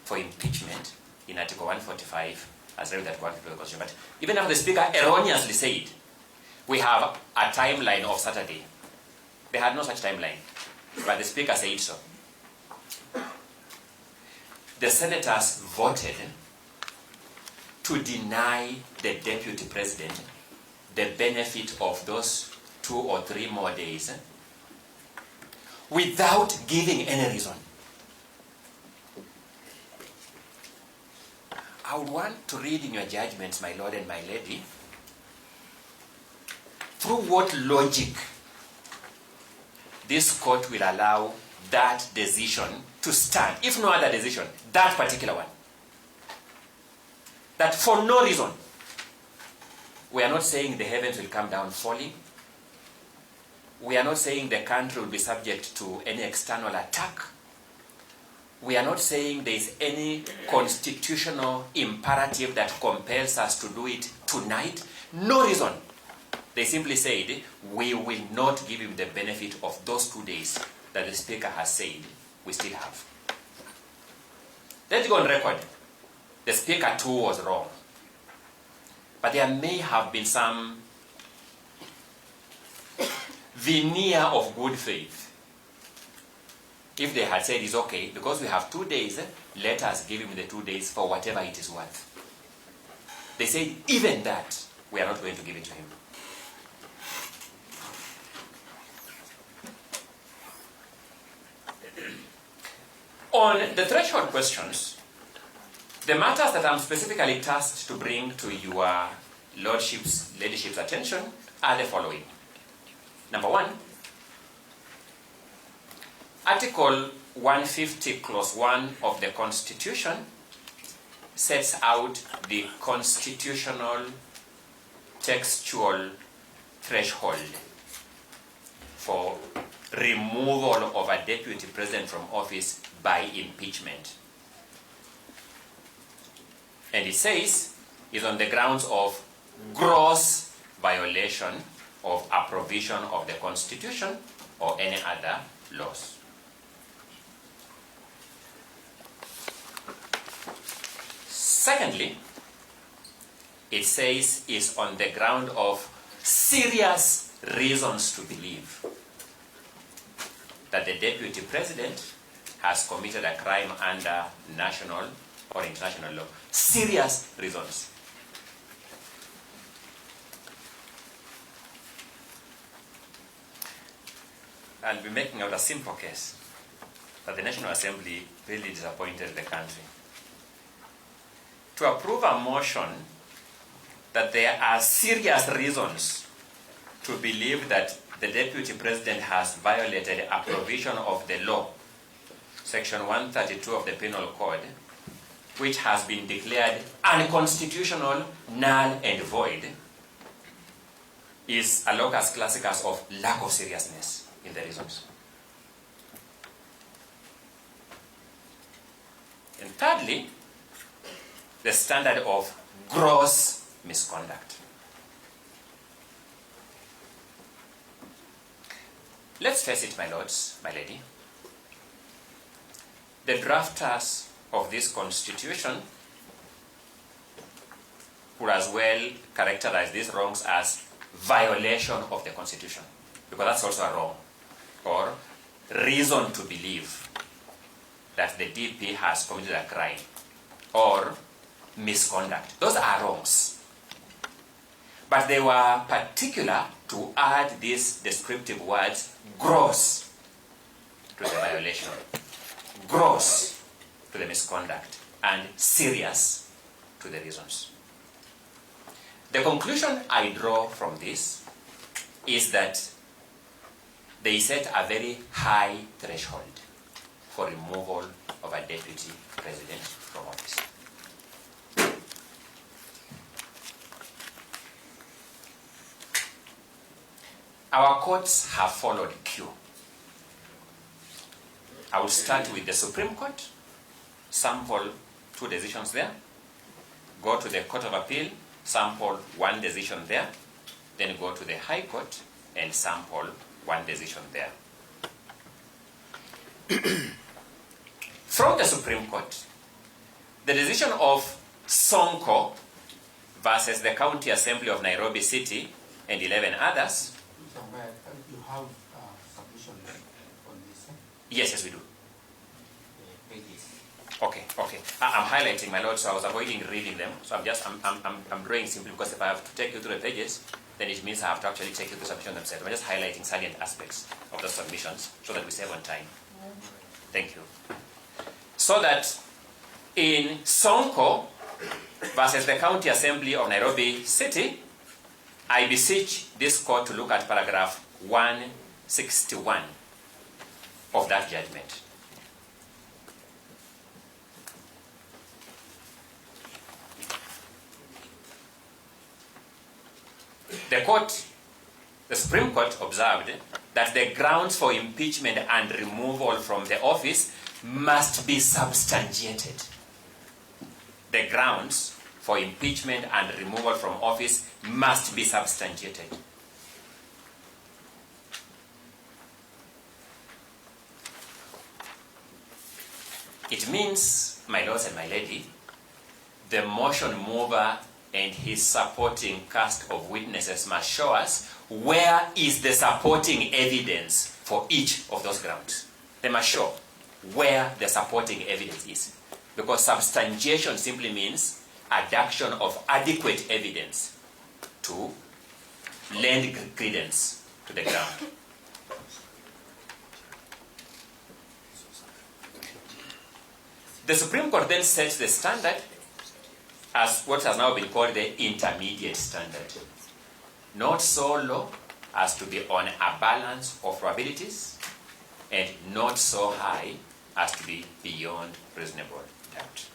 for impeachment in Article 145 as read that one of the Constitution. But even after the Speaker erroneously said, we have a timeline of Saturday. They had no such timeline, but the Speaker said so. The senators voted to deny the Deputy President the benefit of those 2 or 3 more days without giving any reason. I would want to read in your judgments, my lord and my lady, through what logic this court will allow that decision to stand, if no other decision, that particular one. That for no reason, we are not saying the heavens will come down falling. We are not saying the country will be subject to any external attack. We are not saying there is any constitutional imperative that compels us to do it tonight. No reason. They simply said, we will not give him the benefit of those 2 days that the Speaker has said we still have. Let's go on record. The Speaker too was wrong. But there may have been some veneer of good faith. If they had said it's okay, because we have 2 days, let us give him the 2 days for whatever it is worth. They said, even that, we are not going to give it to him. On the threshold questions, the matters that I'm specifically tasked to bring to your lordship's, ladyship's attention are the following. Number 1, Article 150 Clause 1 of the Constitution sets out the constitutional textual threshold for removal of a deputy president from office by impeachment. And it says it's on the grounds of gross violation of a provision of the Constitution or any other laws. Secondly, it says it's on the ground of serious reasons to believe that the deputy president has committed a crime under national or international law. Serious reasons. I'll be making out a simple case that the National Assembly really disappointed the country. To approve a motion that there are serious reasons to believe that the Deputy President has violated a provision of the law, Section 132 of the Penal Code, which has been declared unconstitutional, null and void, is a locus classicus of lack of seriousness in the reasons. And thirdly, the standard of gross misconduct. Let's face it, my lords, my lady. The drafters of this constitution would as well characterize these wrongs as violation of the constitution, because that's also a wrong, or reason to believe that the DP has committed a crime, or misconduct. Those are wrongs. But they were particular to add these descriptive words, gross, to the violation, gross to the misconduct, and serious to the reasons. The conclusion I draw from this is that they set a very high threshold for removal of a deputy president from office. Our courts have followed Q. I will start with the Supreme Court, sample 2 decisions there, go to the Court of Appeal, sample 1 decision there, then go to the High Court and sample 1 decision there. From the Supreme Court, The decision of Sonko versus the County Assembly of Nairobi City and 11 others. You have submission on this? Yes, we do. Pages. Okay. I'm highlighting, my lord, so I was avoiding reading them. So I'm drawing simply because if I have to take you through the pages, then it means I have to actually take you through the submission themselves. I'm just highlighting salient aspects of the submissions so that we save on time. Thank you. So that in Sonko versus the County Assembly of Nairobi City, I beseech this court to look at paragraph 161 of that judgment. The Supreme Court observed that the grounds for impeachment and removal from the office must be substantiated. The grounds for impeachment and removal from office must be substantiated. It means, my lords and my lady, the motion mover and his supporting cast of witnesses must show us where is the supporting evidence for each of those grounds. They must show where the supporting evidence is. Because substantiation simply means adduction of adequate evidence to lend credence to the ground. The Supreme Court then sets the standard as what has now been called the intermediate standard. Not so low as to be on a balance of probabilities, and not so high as to be beyond reasonable doubt.